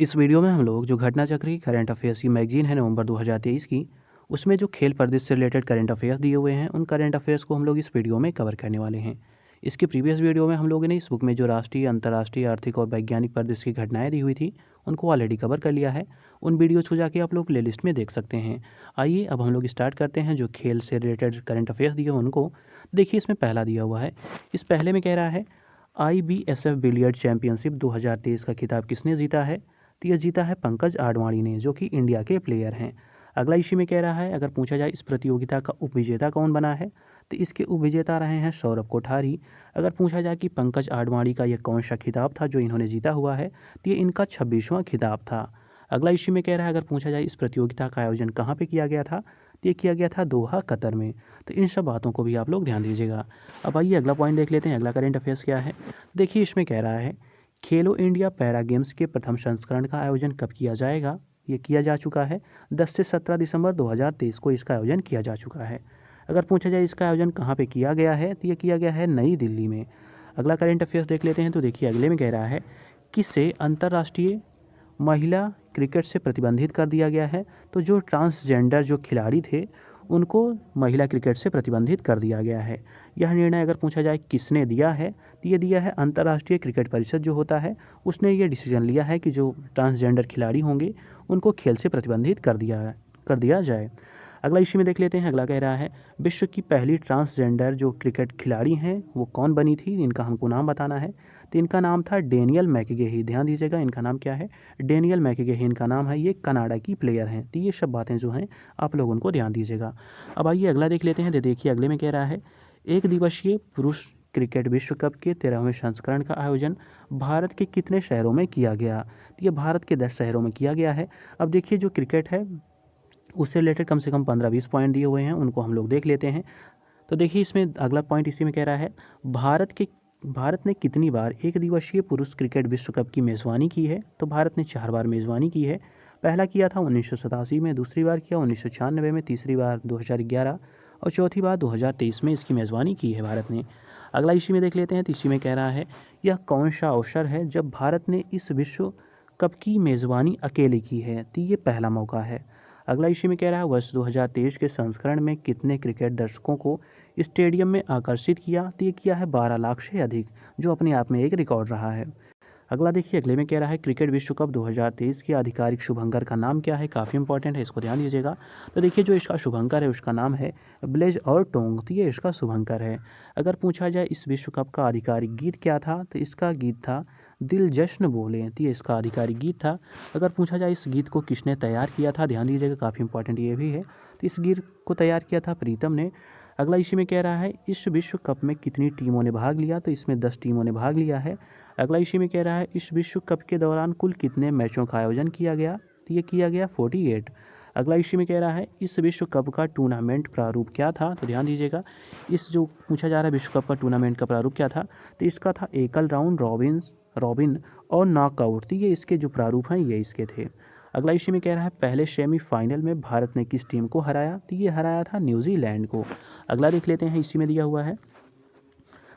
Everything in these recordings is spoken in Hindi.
इस वीडियो में हम लोग जो घटना चक्री करंट अफेयर्स की मैगजीन है नवंबर 2023 की, उसमें जो खेल परिदृश्य से रिलेटेड करंट अफेयर्स दिए हुए हैं, उन करंट अफेयर्स को हम लोग इस वीडियो में कवर करने वाले हैं। इसकी प्रीवियस वीडियो में हम लोगों ने इस बुक में जो राष्ट्रीय, अंतर्राष्ट्रीय, आर्थिक और वैज्ञानिक परिदृश्य की घटनाएं दी हुई थी, उनको ऑलरेडी कवर कर लिया है। उन वीडियोज़ को जाके आप लोग प्ले लिस्ट में देख सकते हैं। आइए अब हम लोग स्टार्ट करते हैं जो खेल से रिलेटेड करंट अफेयर्स दिए हैं उनको। देखिए इसमें पहला दिया हुआ है, इस पहले में कह रहा है IBSF बिलियर्ड चैंपियनशिप 2023 का खिताब किसने जीता है? तो यह जीता है पंकज आडवाणी ने, जो कि इंडिया के प्लेयर हैं। अगला इसी में कह रहा है, अगर पूछा जाए इस प्रतियोगिता का उपविजेता कौन बना है, तो इसके उपविजेता रहे हैं सौरभ कोठारी। अगर पूछा जाए कि पंकज आडवाणी का यह कौन सा खिताब था जो इन्होंने जीता हुआ है, तो ये इनका 26वां खिताब था। अगला इसी में कह रहा है, अगर पूछा जाए इस प्रतियोगिता का आयोजन कहाँ पे किया गया था, तो ये किया गया था दोहा, कतर में। तो इन सब बातों को भी आप लोग ध्यान दीजिएगा। अब आइए अगला पॉइंट देख लेते हैं, अगला करेंट अफेयर्स क्या है। देखिए इसमें कह रहा है, खेलो इंडिया पैरा गेम्स के प्रथम संस्करण का आयोजन कब किया जाएगा? ये किया जा चुका है 10 से 17 दिसंबर 2023 को इसका आयोजन किया जा चुका है। अगर पूछा जाए इसका आयोजन कहाँ पे किया गया है, तो ये किया गया है नई दिल्ली में। अगला करेंट अफेयर्स देख लेते हैं। तो देखिए अगले में कह रहा है, किसे अंतर्राष्ट्रीय महिला क्रिकेट से प्रतिबंधित कर दिया गया है? तो जो ट्रांसजेंडर जो खिलाड़ी थे, उनको महिला क्रिकेट से प्रतिबंधित कर दिया गया है। यह निर्णय अगर पूछा जाए किसने दिया है, तो ये दिया है अंतर्राष्ट्रीय क्रिकेट परिषद जो होता है, उसने ये डिसीजन लिया है कि जो ट्रांसजेंडर खिलाड़ी होंगे उनको खेल से प्रतिबंधित कर दिया जाए। अगला इसी में देख लेते हैं, अगला कह रहा है, विश्व की पहली ट्रांसजेंडर जो क्रिकेट खिलाड़ी हैं वो कौन बनी थी? इनका हमको नाम बताना है। तो इनका नाम था डेनियल मैकगेही। ध्यान दीजिएगा, इनका नाम क्या है? डेनियल मैकगेही इनका नाम है। ये कनाडा की प्लेयर हैं। तो ये सब बातें जो हैं आप लोग उनको ध्यान दीजिएगा। अब आइए अगला देख लेते हैं। तो देखिए अगले में कह रहा है, एक दिवसीय पुरुष क्रिकेट विश्व कप के 13वें संस्करण का आयोजन भारत के कितने शहरों में किया गया? तो ये भारत के 10 शहरों में किया गया है। अब देखिए जो क्रिकेट है उससे रिलेटेड कम से कम 15-20 पॉइंट दिए हुए हैं, उनको हम लोग देख लेते हैं। तो देखिए इसमें अगला पॉइंट इसी में कह रहा है, भारत ने कितनी बार एक दिवसीय पुरुष क्रिकेट विश्व कप की मेज़बानी की है? तो भारत ने 4 बार मेज़बानी की है। पहला किया था 1987 में, दूसरी बार किया 1996 में, तीसरी बार 2011 और चौथी बार 2023 में इसकी मेज़बानी की है भारत ने। अगला इसी में देख लेते हैं। तो इसी में कह रहा है, यह कौन सा अवसर है जब भारत ने इस विश्व कप की मेज़बानी अकेले की है? तो ये पहला मौका है। अगला इसी में कह रहा है, वर्ष 2023 के संस्करण में कितने क्रिकेट दर्शकों को स्टेडियम में आकर्षित किया? तो ये किया है 12 लाख से अधिक, जो अपने आप में एक रिकॉर्ड रहा है। अगला देखिए अगले में कह रहा है, क्रिकेट विश्व कप 2023 के आधिकारिक शुभंकर का नाम क्या है? काफ़ी इंपॉर्टेंट है, इसको ध्यान दीजिएगा। तो देखिए जो इसका शुभंकर है उसका नाम है ब्लेज और टोंग। तो ये इसका शुभंकर है। अगर पूछा जाए इस विश्व कप का आधिकारिक गीत क्या था, तो इसका गीत था दिल जश्न बोले। तो ये इसका आधिकारिक गीत था। अगर पूछा जाए इस गीत को किसने तैयार किया था, ध्यान दीजिएगा काफ़ी इंपॉर्टेंट ये भी है। तो इस गीत को तैयार किया था प्रीतम ने। अगला इसी में कह रहा है, इस विश्व कप में कितनी टीमों ने भाग लिया? तो इसमें 10 टीमों ने भाग लिया है। अगला इसी में कह रहा है, इस विश्व कप के दौरान कुल कितने मैचों का आयोजन किया गया? तो ये किया गया 48। अगला इसी में कह रहा है, इस विश्व कप का टूर्नामेंट प्रारूप क्या था? तो ध्यान दीजिएगा, इस जो पूछा जा रहा है विश्व कप का टूर्नामेंट का प्रारूप क्या था, तो इसका था एकल राउंड रॉबिन और नॉकआउट। तो ये इसके जो प्रारूप हैं ये इसके थे। अगला इसी में कह रहा है, पहले सेमीफाइनल में भारत ने किस टीम को हराया? तो ये हराया था न्यूजीलैंड को। अगला देख लेते हैं, इसी में दिया हुआ है।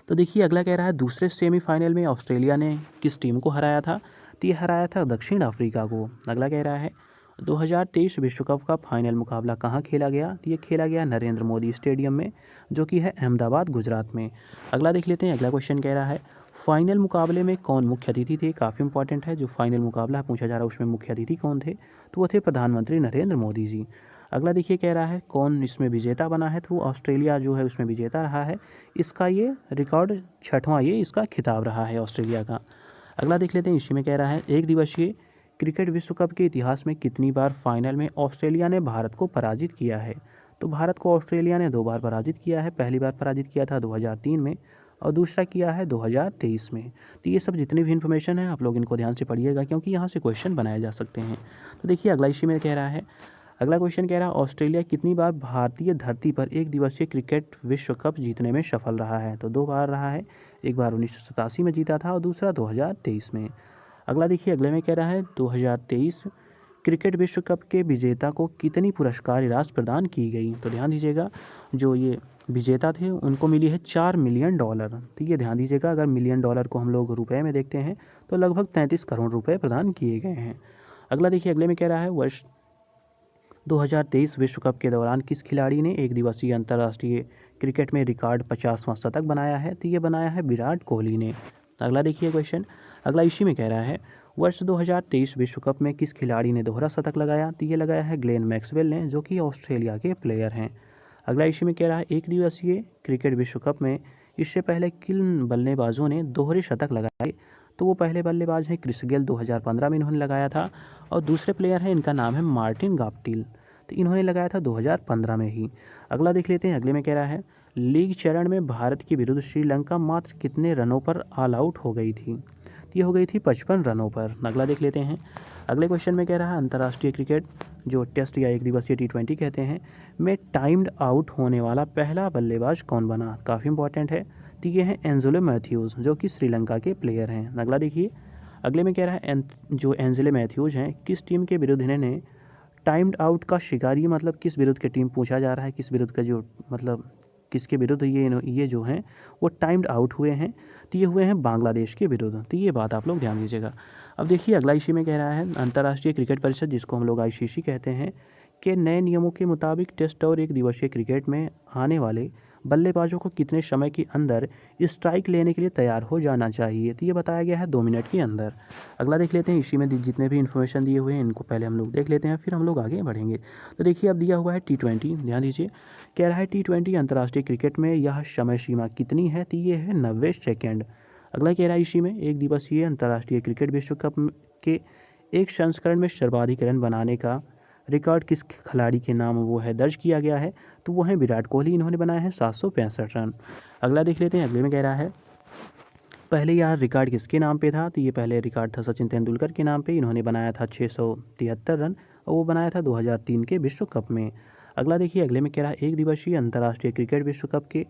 तो देखिए अगला कह रहा है, दूसरे सेमीफाइनल में ऑस्ट्रेलिया ने किस टीम को हराया था? तो ये हराया था दक्षिण अफ्रीका को। अगला कह रहा है, 2023 विश्व कप का फाइनल मुकाबला कहाँ खेला गया? तो ये खेला गया नरेंद्र मोदी स्टेडियम में, जो कि है अहमदाबाद, गुजरात में। अगला देख लेते हैं, अगला क्वेश्चन कह रहा है, फाइनल मुकाबले में कौन मुख्य अतिथि थे? काफ़ी इंपॉर्टेंट है, जो फाइनल मुकाबला पूछा जा रहा है उसमें मुख्य अतिथि कौन थे? तो वो थे प्रधानमंत्री नरेंद्र मोदी जी। अगला देखिए कह रहा है, कौन इसमें विजेता बना है? तो वो ऑस्ट्रेलिया जो है उसमें विजेता रहा है। इसका ये रिकॉर्ड 6वां ये इसका खिताब रहा है ऑस्ट्रेलिया का। अगला देख लेते हैं, इसी में कह रहा है, एक दिवसीय क्रिकेट विश्व कप के इतिहास में कितनी बार फाइनल में ऑस्ट्रेलिया ने भारत को पराजित किया है? तो भारत को ऑस्ट्रेलिया ने 2 बार पराजित किया है। पहली बार पराजित किया था 2003 में और दूसरा किया है 2023 में। तो ये सब जितनी भी इन्फॉर्मेशन है आप लोग इनको ध्यान से पढ़िएगा, क्योंकि यहाँ से क्वेश्चन बनाए जा सकते हैं। तो देखिए अगला इसी में कह रहा है, अगला क्वेश्चन कह रहा है, ऑस्ट्रेलिया कितनी बार भारतीय धरती पर एक दिवसीय क्रिकेट विश्व कप जीतने में सफल रहा है? तो 2 बार रहा है। एक बार 1987 में जीता था और दूसरा 2023 में। अगला देखिए अगले में कह रहा है, 2023 क्रिकेट विश्व कप के विजेता को कितनी पुरस्कार राशि प्रदान की गई? तो ध्यान दीजिएगा, जो ये विजेता थे उनको मिली है $4 मिलियन। तो ये ध्यान दीजिएगा, अगर मिलियन डॉलर को हम लोग रुपए में देखते हैं तो लगभग 33 करोड़ रुपए प्रदान किए गए हैं। अगला देखिए, अगले में कह रहा है वर्ष 2023 विश्व कप के दौरान किस खिलाड़ी ने एक दिवसीय अंतर्राष्ट्रीय क्रिकेट में रिकॉर्ड 50वां शतक बनाया है? तो ये बनाया है विराट कोहली ने। अगला देखिए क्वेश्चन, अगला इसी में कह रहा है वर्ष 2023 विश्व कप में किस खिलाड़ी ने दोहरा शतक लगाया? तो ये लगाया है ग्लेन मैक्सवेल ने, जो कि ऑस्ट्रेलिया के प्लेयर हैं। अगला इसी में कह रहा है एक दिवसीय क्रिकेट विश्व कप में इससे पहले किन बल्लेबाजों ने दोहरे शतक लगाए? तो वो पहले बल्लेबाज हैं क्रिस गेल, 2015 में इन्होंने लगाया था, और दूसरे प्लेयर हैं, इनका नाम है मार्टिन गाप्टिल, तो इन्होंने लगाया था 2015 में ही। अगला देख लेते हैं, अगले में कह रहा है लीग चरण में भारत के विरुद्ध श्रीलंका मात्र कितने रनों पर ऑल आउट हो गई थी? तो ये हो गई थी 55 रनों पर। अगला देख लेते हैं, अगले क्वेश्चन में कह रहा है अंतर्राष्ट्रीय क्रिकेट जो टेस्ट या एक दिवसीय T20 कहते हैं में टाइम्ड आउट होने वाला पहला बल्लेबाज कौन बना? काफ़ी इंपॉर्टेंट है। तो ये हैं एंजेलो मैथ्यूज़, जो कि श्रीलंका के प्लेयर हैं। अगला देखिए, अगले में कह रहा है जो एंजेलो मैथ्यूज़ हैं किस टीम के विरुद्ध इन्होंने टाइम्ड आउट का शिकार, ये मतलब किस विरुद्ध की टीम पूछा जा रहा है, किस विरुद्ध का जो मतलब किसके विरुद्ध ये जो हैं वो टाइम्ड आउट हुए हैं? तो ये हुए हैं बांग्लादेश के विरुद्ध। तो ये बात आप लोग ध्यान दीजिएगा। अब देखिए, अगला इसी में कह रहा है अंतर्राष्ट्रीय क्रिकेट परिषद, जिसको हम लोग ICC कहते हैं, के नए नियमों के मुताबिक टेस्ट और एक दिवसीय क्रिकेट में आने वाले बल्लेबाजों को कितने समय के अंदर स्ट्राइक लेने के लिए तैयार हो जाना चाहिए? तो ये बताया गया है 2 मिनट के अंदर। अगला देख लेते हैं, इसी में जितने भी इन्फॉर्मेशन दिए हुए हैं इनको पहले हम लोग देख लेते हैं, फिर हम लोग आगे बढ़ेंगे। तो देखिए, अब दिया हुआ है T20, ध्यान दीजिए, कह रहा है T20 अंतर्राष्ट्रीय क्रिकेट में यह समय सीमा कितनी है? तो ये है 90 सेकेंड। अगला कह रहा है इसी में एक दिवसीय अंतर्राष्ट्रीय क्रिकेट विश्व कप के एक संस्करण में सर्वाधिक रन बनाने का रिकॉर्ड किस खिलाड़ी के नाम वो है दर्ज किया गया है? तो वो है विराट कोहली, इन्होंने बनाया है 765 रन। अगला देख लेते हैं, अगले में कह रहा है पहले यह रिकॉर्ड किसके नाम पे था? तो ये पहले रिकॉर्ड था सचिन तेंदुलकर के नाम पे, इन्होंने बनाया था 673 रन, और वो बनाया था 2003 के विश्व कप में। अगला देखिए, अगले में कह रहा है एक दिवसीय अंतर्राष्ट्रीय क्रिकेट विश्व कप के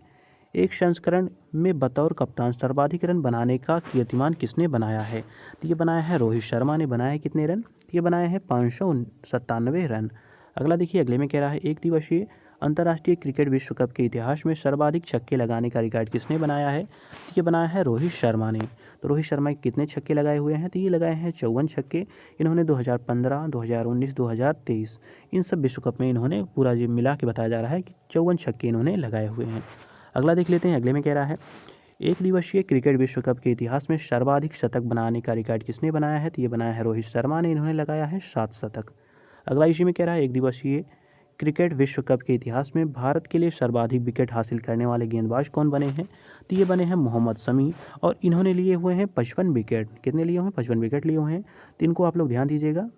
एक संस्करण में बतौर कप्तान सर्वाधिक रन बनाने का कीर्तिमान किसने बनाया है? तो ये बनाया है रोहित शर्मा ने। बनाया है कितने रन? ये बनाया है 597 रन। अगला देखिए, अगले में कह रहा है एक दिवसीय अंतर्राष्ट्रीय क्रिकेट विश्व कप के इतिहास में सर्वाधिक छक्के लगाने का रिकॉर्ड किसने बनाया है? तो ये बनाया है रोहित शर्मा ने। तो रोहित शर्मा कितने छक्के लगाए हुए हैं? तो ये लगाए हैं 54 छक्के। इन्होंने 2015, 2019, 2023 इन सब विश्व कप में इन्होंने पूरा ये मिला के बताया जा रहा है कि 54 छक्के इन्होंने लगाए हुए हैं। अगला देख लेते हैं, अगले में कह रहा है एक दिवसीय क्रिकेट विश्व कप के इतिहास में सर्वाधिक शतक बनाने का रिकॉर्ड किसने बनाया है? तो ये बनाया है रोहित शर्मा ने, इन्होंने लगाया है 7 शतक। अगला इसी में कह रहा है एक दिवसीय क्रिकेट विश्व कप के इतिहास में भारत के लिए सर्वाधिक विकेट हासिल करने वाले गेंदबाज कौन बने हैं? तो ये बने हैं मोहम्मद शमी, और इन्होंने लिए हुए हैं 55 विकेट। कितने लिए हुए हैं? 55 विकेट लिए हुए हैं। तो इनको आप लोग ध्यान दीजिएगा।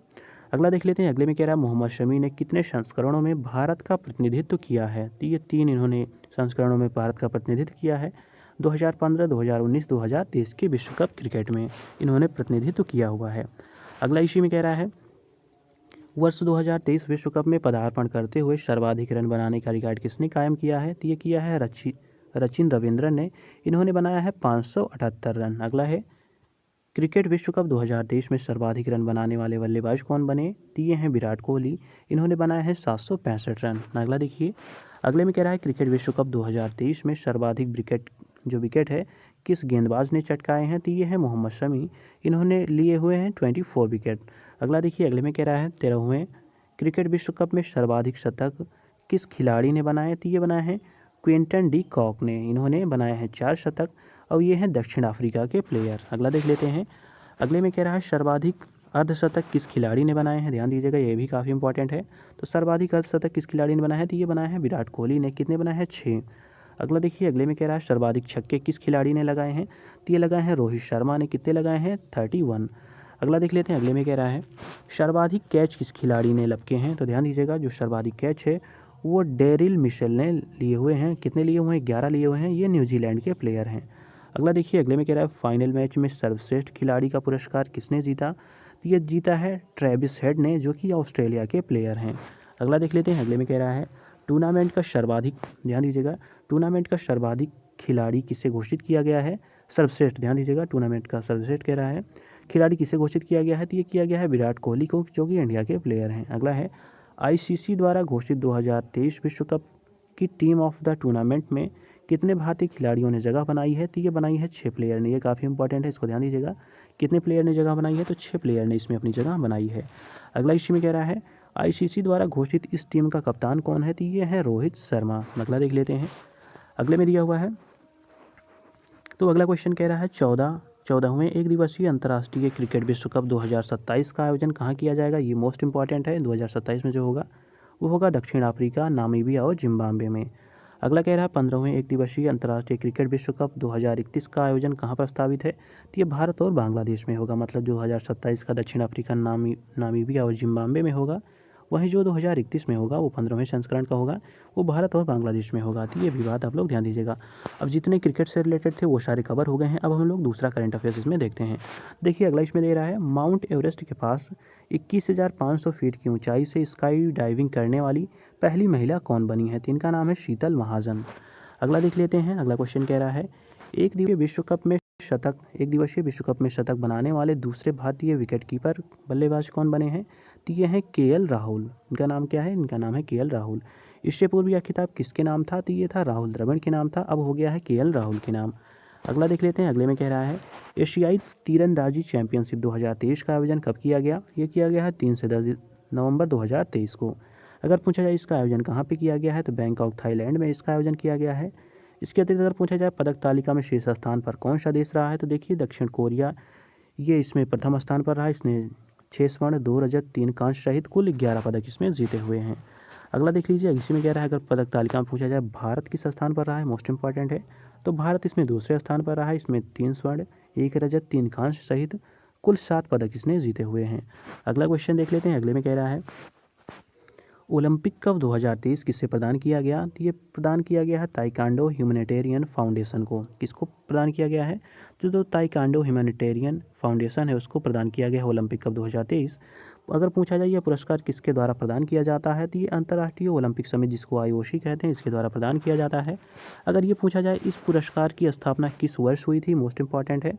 अगला देख लेते हैं, अगले में कह रहा है मोहम्मद शमी ने कितने संस्करणों में भारत का प्रतिनिधित्व किया है? तो ये 3 इन्होंने संस्करणों में भारत का प्रतिनिधित्व किया है। 2015, 2019, 2023 के विश्व कप क्रिकेट में इन्होंने प्रतिनिधित्व किया हुआ है। अगला इसी में कह रहा है वर्ष 2023 विश्व कप में पदार्पण करते हुए सर्वाधिक रन बनाने का रिकॉर्ड किसने कायम किया है? तो ये किया है सचिन रविंद्रन ने, इन्होंने बनाया है 578 रन। अगला है क्रिकेट विश्व कप 2023 में सर्वाधिक रन बनाने वाले बल्लेबाज कौन बने? तो ये हैं विराट कोहली, इन्होंने बनाया है 765 रन। अगला देखिए, अगले में कह रहा है क्रिकेट विश्व कप 2023 में सर्वाधिक विकेट है किस गेंदबाज ने चटकाए हैं? तो ये है मोहम्मद शमी, इन्होंने लिए हुए हैं 24 विकेट। अगला देखिए, अगले में कह रहा है 13वें क्रिकेट विश्व कप में सर्वाधिक शतक किस खिलाड़ी ने बनाए? तो ये बनाए हैं क्विंटन डी कॉक ने, इन्होंने बनाए हैं 4 शतक, और ये हैं दक्षिण अफ्रीका के प्लेयर। अगला देख लेते हैं, अगले में कह रहा है सर्वाधिक अर्धशतक किस खिलाड़ी ने बनाए हैं? ध्यान दीजिएगा, ये भी काफ़ी इंपॉर्टेंट है। तो सर्वाधिक अर्धशतक किस खिलाड़ी ने बनाया है? तो ये बनाया है विराट कोहली ने, कितने बनाए हैं? 6। अगला देखिए, अगले में कह रहा है सर्वाधिक छक्के किस खिलाड़ी ने लगाए हैं? तो ये लगाए हैं रोहित शर्मा ने, कितने लगाए हैं? 31। अगला देख लेते हैं, अगले में कह रहा है सर्वाधिक कैच किस खिलाड़ी ने लपके हैं? तो ध्यान दीजिएगा, जो सर्वाधिक कैच है वो डेरिल मिशेल ने लिए हुए हैं। कितने लिए हुए हैं? 11 लिए हुए हैं। ये न्यूजीलैंड के प्लेयर हैं। अगला देखिए, अगले में कह रहा है फाइनल मैच में सर्वश्रेष्ठ खिलाड़ी का पुरस्कार किसने जीता? तो ये जीता है ट्रेविस हेड ने, जो कि ऑस्ट्रेलिया के प्लेयर हैं। अगला देख लेते हैं, अगले में कह रहा है टूर्नामेंट का सर्वाधिक, ध्यान दीजिएगा, टूर्नामेंट का सर्वाधिक खिलाड़ी किसे घोषित किया गया है? सर्वश्रेष्ठ, ध्यान दीजिएगा, टूर्नामेंट का सर्वश्रेष्ठ कह रहा है खिलाड़ी किसे घोषित किया गया है? तो ये किया गया है विराट कोहली को, जो कि इंडिया के प्लेयर हैं। अगला है ICC द्वारा घोषित 2023 विश्व कप कि टीम ऑफ द टूर्नामेंट में कितने भारतीय खिलाड़ियों ने जगह बनाई है? तो ये बनाई है 6 प्लेयर ने। ये काफ़ी इंपॉर्टेंट है, इसको ध्यान दीजिएगा। कितने प्लेयर ने जगह बनाई है? तो 6 प्लेयर ने इसमें अपनी जगह बनाई है। अगला इसी में कह रहा है आईसीसी द्वारा घोषित इस टीम का कप्तान कौन है? तो ये है रोहित शर्मा। अगला देख लेते हैं। अगले में दिया हुआ है, तो अगला क्वेश्चन कह रहा है 14वें एक दिवसीय अंतर्राष्ट्रीय क्रिकेट विश्व कप 2027 का आयोजन कहाँ किया जाएगा? ये मोस्ट इंपॉर्टेंट है। 2027 में जो होगा वो होगा दक्षिण अफ्रीका, नामीबिया और जिम्बाब्वे में। अगला कह रहा है 15वें एक दिवसीय अंतर्राष्ट्रीय क्रिकेट विश्व कप 2031 का आयोजन कहाँ प्रस्तावित है? तो ये भारत और बांग्लादेश में होगा। मतलब 2027 का दक्षिण अफ्रीका, नामीबिया और जिम्बाब्वे में होगा। वहीं जो 2031 में होगा वो 15वें संस्करण का होगा, वो भारत और बांग्लादेश में होगा। तो ये भी बात आप लोग ध्यान दीजिएगा। अब जितने क्रिकेट से रिलेटेड थे वो सारे कवर हो गए हैं। अब हम लोग दूसरा करंट अफेयर्स इसमें देखते हैं। देखिए अगला इसमें दे रहा है माउंट एवरेस्ट के पास 21,500 फीट की ऊंचाई से स्काई डाइविंग करने वाली पहली महिला कौन बनी है? तो इनका नाम है शीतल महाजन। अगला देख लेते हैं। अगला क्वेश्चन कह रहा है एक दिवसीय विश्व कप में शतक बनाने वाले दूसरे भारतीय विकेटकीपर बल्लेबाज कौन बने हैं? तो ये हैं केएल राहुल। इनका नाम क्या है? इनका नाम है केएल राहुल। इससे पूर्व यह खिताब किसके नाम था? तो ये था राहुल द्रविड़ के नाम था, अब हो गया है केएल राहुल के नाम। अगला देख लेते हैं। अगले में कह रहा है एशियाई तीरंदाजी चैंपियनशिप 2023 का आयोजन कब किया गया? ये किया गया है 3 से 10 नवंबर 2023 को। अगर पूछा जाए इसका आयोजन कहाँ पे किया गया है? तो बैंकॉक, थाईलैंड में इसका आयोजन किया गया है। इसके अतिरिक्त अगर पूछा जाए पदक तालिका में शीर्ष स्थान पर कौन सा देश रहा है? तो देखिए दक्षिण कोरिया ये इसमें प्रथम स्थान पर रहा। इसने 6 स्वर्ण, 2 रजत, 3 कांस्य सहित कुल 11 पदक इसमें जीते हुए हैं। अगला देख लीजिए। इसी में कह रहा है अगर पदक तालिका में पूछा जाए भारत किस स्थान पर रहा है, मोस्ट इंपॉर्टेंट है, तो भारत इसमें दूसरे स्थान पर रहा है। इसमें 3 स्वर्ण, 1 रजत, 3 कांस्य सहित कुल 7 पदक इसने जीते हुए हैं। अगला क्वेश्चन देख लेते हैं। अगले में कह रहा है ओलंपिक कप 2023 किससे प्रदान किया गया? तो ये प्रदान किया गया है ताइक्वांडो ह्यूमैनिटेरियन फाउंडेशन को। किसको प्रदान किया गया है? जो ताइक्वांडो ह्यूमैनिटेरियन फाउंडेशन है उसको प्रदान किया गया है ओलंपिक कप 2023। अगर पूछा जाए यह पुरस्कार किसके द्वारा प्रदान किया जाता है? तो ये अंतर्राष्ट्रीय ओलंपिक समिति जिसको आईओसी कहते हैं इसके द्वारा प्रदान किया जाता है। अगर ये पूछा जाए इस पुरस्कार की स्थापना किस वर्ष हुई थी, मोस्ट इंपॉर्टेंट है,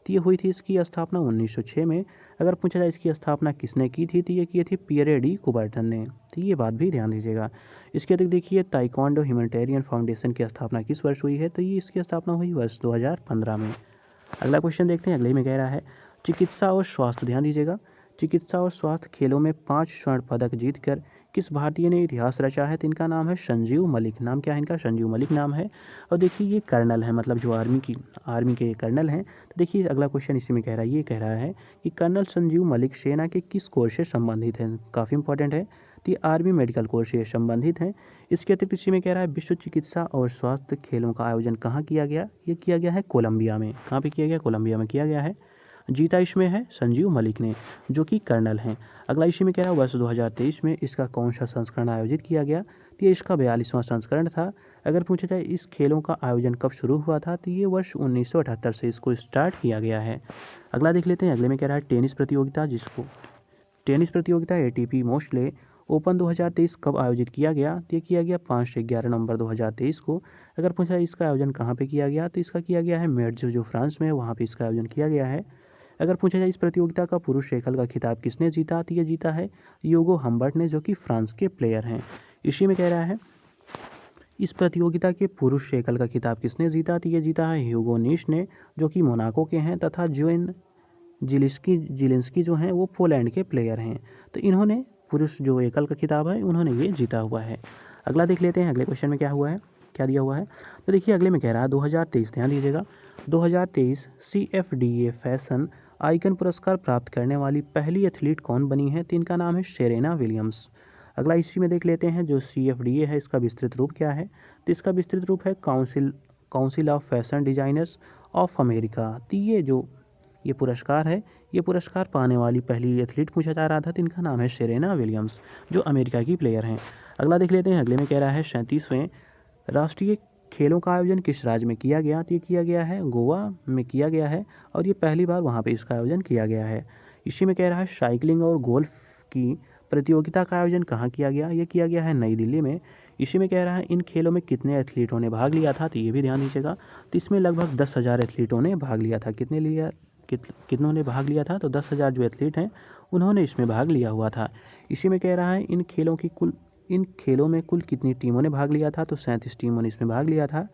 तो ये हुई थी इसकी स्थापना 1906 में। अगर पूछा जाए इसकी स्थापना किसने की थी, तो ये की थी पियरे डी कुबर्टन ने। तो ये बात भी ध्यान दीजिएगा। इसके अतिरिक्त देखिए ताइक्वांडो ह्यूमैनिटेरियन फाउंडेशन की स्थापना किस वर्ष हुई है? तो ये इसकी स्थापना हुई वर्ष 2015 में। अगला क्वेश्चन देखते हैं। अगले में कह रहा है चिकित्सा और स्वास्थ्य, ध्यान दीजिएगा, चिकित्सा और स्वास्थ्य खेलों में 5 स्वर्ण पदक जीतकर किस भारतीय ने इतिहास रचा है? तो इनका नाम है संजीव मलिक। नाम क्या है इनका? संजीव मलिक नाम है। और देखिए ये कर्नल है, मतलब जो आर्मी के कर्नल हैं। तो देखिए अगला क्वेश्चन इसी में कह रहा है, ये कह रहा है कि कर्नल संजीव मलिक सेना के किस कोर से संबंधित हैं? काफ़ी इंपॉर्टेंट है। तो ये आर्मी मेडिकल कोर से संबंधित हैं। इसके अतिरिक्त इसी में कह रहा है विश्व चिकित्सा और स्वास्थ्य खेलों का आयोजन कहाँ किया गया? ये किया गया है कोलंबिया में। कहाँ पे किया गया? कोलंबिया में किया गया है। जीता इसमें है संजीव मलिक ने, जो कि कर्नल हैं। अगला इसी में कह रहा है वर्ष 2023 में इसका कौन सा संस्करण आयोजित किया गया? तो ये इसका 42वां संस्करण था। अगर पूछा जाए इस खेलों का आयोजन कब शुरू हुआ था, तो ये वर्ष 1978 से इसको स्टार्ट किया गया है। अगला देख लेते हैं। अगले में कह रहा है टेनिस प्रतियोगिता एटीपी मोस्टले ओपन 2023 कब आयोजित किया गया? तो ये किया गया 5 से 11 नवंबर 2023 को। अगर पूछा जाए इसका आयोजन कहाँ पे किया गया, तो इसका किया गया है मेड्स जो फ्रांस में है, वहाँ पे इसका आयोजन किया गया है। अगर पूछा जाए इस प्रतियोगिता का पुरुष एकल का खिताब किसने जीता, तो ये जीता है ह्यूगो हम्बर्ट ने, जो कि फ्रांस के प्लेयर हैं। इसी में कह रहा है इस प्रतियोगिता के पुरुष एकल का खिताब किसने जीता, तो ये जीता है ह्यूगो नीश ने, जो कि मोनाको के हैं, तथा जोइन जिलिंस्की जो हैं वो पोलैंड के प्लेयर हैं। तो इन्होंने पुरुष जो एकल का खिताब है उन्होंने ये जीता हुआ है। अगला देख लेते हैं। अगले क्वेश्चन में क्या दिया हुआ है। तो देखिए अगले में कह रहा है 2023, ध्यान दीजिएगा, 2023 CFDA फैशन आइकन पुरस्कार प्राप्त करने वाली पहली एथलीट कौन बनी है? तो इनका नाम है सेरेना विलियम्स। अगला इसी में देख लेते हैं जो CFDA है इसका विस्तृत रूप क्या है। तो इसका विस्तृत रूप है council of fashion designers of America. तो ये पुरस्कार है, ये पुरस्कार पाने वाली पहली एथलीट पूछा जा रहा था, तो इनका नाम है सेरेना विलियम्स, जो अमेरिका की प्लेयर हैं। अगला देख लेते हैं। अगले में कह रहा है 37वें राष्ट्रीय खेलों का आयोजन किस राज्य में किया गया? तो ये किया गया है गोवा में किया गया है, और ये पहली बार वहाँ पे इसका आयोजन किया गया है। इसी में कह रहा है साइकिलिंग और गोल्फ की प्रतियोगिता का आयोजन कहाँ किया गया? ये किया गया है नई दिल्ली में। इसी में कह रहा है इन खेलों में कितने एथलीटों ने भाग लिया था? तो ये भी ध्यान दीजिएगा। तो इसमें लगभग 10,000 एथलीटों ने भाग लिया था। कितनों ने भाग लिया था? तो 10,000 जो एथलीट हैं उन्होंने इसमें भाग लिया हुआ था। इसी में कह रहा है इन खेलों की कुल इन खेलों में कुल कितनी टीमों ने भाग लिया था, तो 37 टीमों ने इसमें भाग लिया था।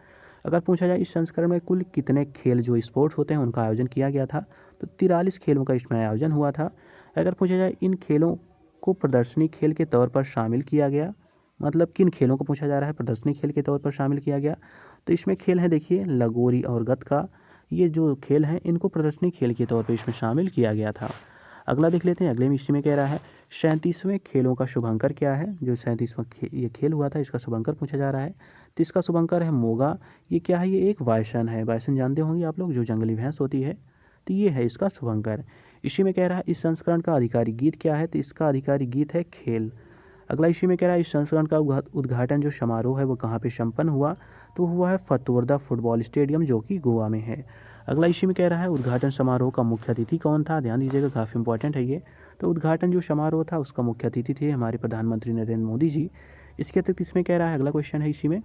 अगर पूछा जाए इस संस्करण में कुल कितने खेल जो स्पोर्ट्स होते हैं उनका आयोजन किया गया था, तो 43 खेलों का इसमें आयोजन हुआ था। अगर पूछा जाए इन खेलों को प्रदर्शनी खेल के तौर पर शामिल किया गया, मतलब किन खेलों को पूछा जा रहा है प्रदर्शनी खेल के तौर पर शामिल किया गया, तो इसमें खेल है देखिए लगोरी और गतका। ये जो खेल हैं इनको प्रदर्शनी खेल के तौर पर इसमें शामिल किया गया था। अगला देख लेते हैं, अगले में इसी में कह रहा है 37वें खेलों का शुभंकर क्या है। जो 37वां ये खेल हुआ था इसका शुभंकर पूछा जा रहा है, तो इसका शुभंकर है मोगा। ये क्या है, ये एक वायसन है। वायसन जानते होंगे आप लोग, जो जंगली भैंस होती है, तो ये है इसका शुभंकर। इसी में कह रहा है इस संस्करण का आधिकारिक गीत क्या है, तो इसका आधिकारिक गीत है खेल। अगला इसी में कह रहा है इस संस्करण का उद्घाटन जो समारोह है वो कहाँ पे संपन्न हुआ, तो हुआ है फतोर्दा फुटबॉल स्टेडियम जो कि गोवा में है। अगला इसी में कह रहा है उद्घाटन समारोह का मुख्य अतिथि कौन था। ध्यान दीजिएगा, काफ़ी इंपॉर्टेंट है ये। तो उद्घाटन जो समारोह था उसका मुख्य अतिथि थे हमारे प्रधानमंत्री नरेंद्र मोदी जी। इसके अतिरिक्त इसमें कह रहा है, अगला क्वेश्चन है इसी में,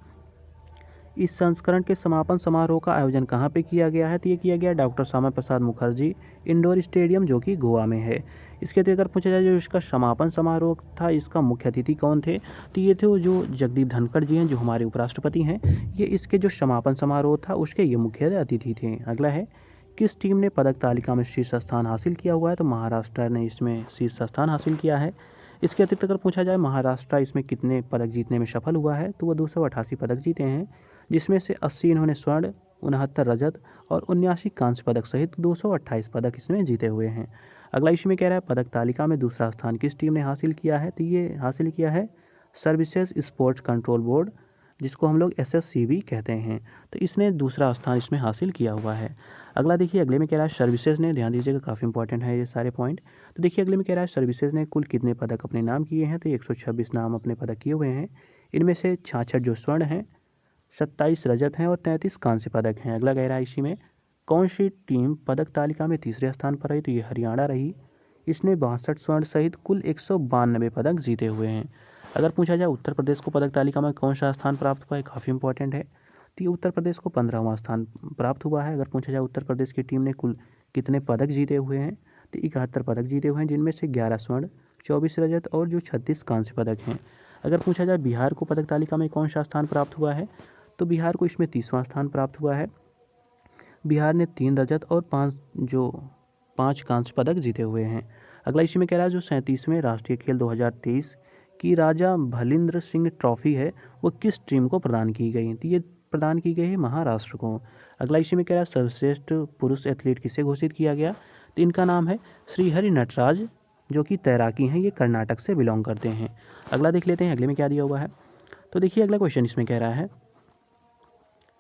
इस संस्करण के समापन समारोह का आयोजन कहाँ पे किया गया है, तो ये किया गया doctor Shyama Prasad Mukherjee indoor stadium जो कि गोवा में है। इसके अतिरिक्त अगर पूछा जाए जो इसका समापन समारोह था इसका मुख्य अतिथि कौन थे, तो ये थे वो जो जगदीप धनखड़ जी हैं जो हमारे उपराष्ट्रपति हैं। ये इसके जो समापन समारोह था उसके ये मुख्य अतिथि थे। अगला है किस टीम ने पदक तालिका में शीर्ष स्थान हासिल किया हुआ है, तो महाराष्ट्र ने इसमें शीर्ष स्थान हासिल किया है। इसके अतिरिक्त अगर पूछा जाए महाराष्ट्र इसमें कितने पदक जीतने में सफल हुआ है, तो वह 288 पदक जीते हैं, जिसमें से 80 इन्होंने स्वर्ण, 69 रजत और 79 कांस्य पदक सहित 228 पदक इसमें जीते हुए हैं। अगला इसमें कह रहा है पदक तालिका में दूसरा स्थान किस टीम ने हासिल किया है, तो ये हासिल किया है सर्विसेज स्पोर्ट्स कंट्रोल बोर्ड, जिसको हम लोग SSC भी कहते हैं। तो इसने दूसरा स्थान इसमें हासिल किया हुआ है। अगला देखिए, अगले में कह रहा है सर्विसेज ने, ध्यान दीजिएगा काफ़ी इंपॉर्टेंट है ये सारे पॉइंट। तो देखिए अगले में कह रहा है सर्विसेज ने कुल कितने पदक अपने नाम किए हैं, तो 126 नाम अपने पदक किए हुए हैं। इनमें से 66 जो स्वर्ण हैं, 27 रजत हैं और 33 कांस्य पदक हैं। अगला कह रहा है इसी में कौन सी टीम पदक तालिका में तीसरे स्थान पर रही, तो ये हरियाणा रही। इसने 62 स्वर्ण सहित कुल 192 पदक जीते हुए हैं। अगर पूछा जाए उत्तर प्रदेश को पदक तालिका में कौन सा स्थान प्राप्त हुआ है, काफ़ी इंपॉर्टेंट है, तो ये उत्तर प्रदेश को 15वां स्थान प्राप्त हुआ है। अगर पूछा जाए उत्तर प्रदेश की टीम ने कुल कितने पदक जीते हुए हैं, तो 71 पदक जीते हुए हैं, जिनमें से 11 स्वर्ण, 24 रजत और जो 36 कांस्य पदक हैं। अगर पूछा जाए बिहार को पदक तालिका में कौन सा स्थान प्राप्त हुआ है, तो बिहार को इसमें 30वां स्थान प्राप्त हुआ है। बिहार ने 3 रजत और 5 कांस्य पदक जीते हुए हैं। अगला इसी में कह रहा है जो 37वें राष्ट्रीय खेल 2023 की राजा भलिंद्र सिंह ट्रॉफी है वो किस टीम को प्रदान की गई, तो ये प्रदान की गई है महाराष्ट्र को। अगला इसी में कह रहा है सर्वश्रेष्ठ पुरुष एथलीट किसे घोषित किया गया, तो इनका नाम है श्रीहरि नटराज, जो कि तैराकी हैं, ये कर्नाटक से बिलोंग करते हैं। अगला देख लेते हैं अगले में क्या दिया हुआ है। तो देखिए अगला क्वेश्चन इसमें कह रहा है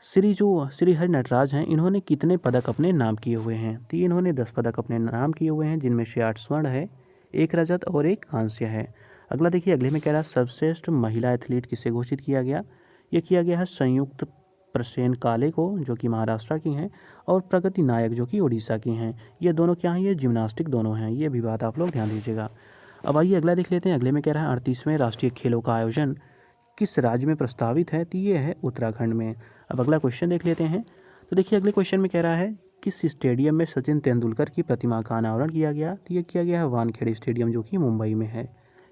श्रीहरि नटराज हैं, इन्होंने कितने पदक अपने नाम किए हुए हैं, तो इन्होंने 10 पदक अपने नाम किए हुए हैं, जिनमें से 8 स्वर्ण है, 1 रजत और 1 कांस्य है। अगला देखिए अगले में कह रहा है सर्वश्रेष्ठ महिला एथलीट किसे घोषित किया गया, ये किया गया है संयुक्त प्रसेन काले को, जो कि महाराष्ट्र की हैं, और प्रगति नायक जो कि उड़ीसा की हैं। ये दोनों क्या हैं, ये जिम्नास्टिक दोनों हैं, ये भी बात आप लोग ध्यान दीजिएगा। अब आइए अगला देख लेते हैं। अगले में कह रहा है 38वें राष्ट्रीय खेलों का आयोजन किस राज्य में प्रस्तावित है, तो ये है उत्तराखंड में। अब अगला क्वेश्चन देख लेते हैं। तो देखिए अगले क्वेश्चन में कह रहा है किस स्टेडियम में सचिन तेंदुलकर की प्रतिमा का अनावरण किया गया, तो ये किया गया है वानखेड़े स्टेडियम जो कि मुंबई में है।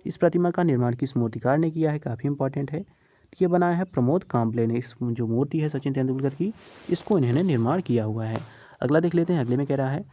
इस प्रतिमा का निर्माण किस मूर्तिकार ने किया है, काफ़ी इंपॉर्टेंट है, तो ये बनाया है प्रमोद काम्बले ने। इस जो मूर्ति है सचिन तेंदुलकर की, इसको इन्होंने निर्माण किया हुआ है। अगला देख लेते हैं। अगले में कह रहा है,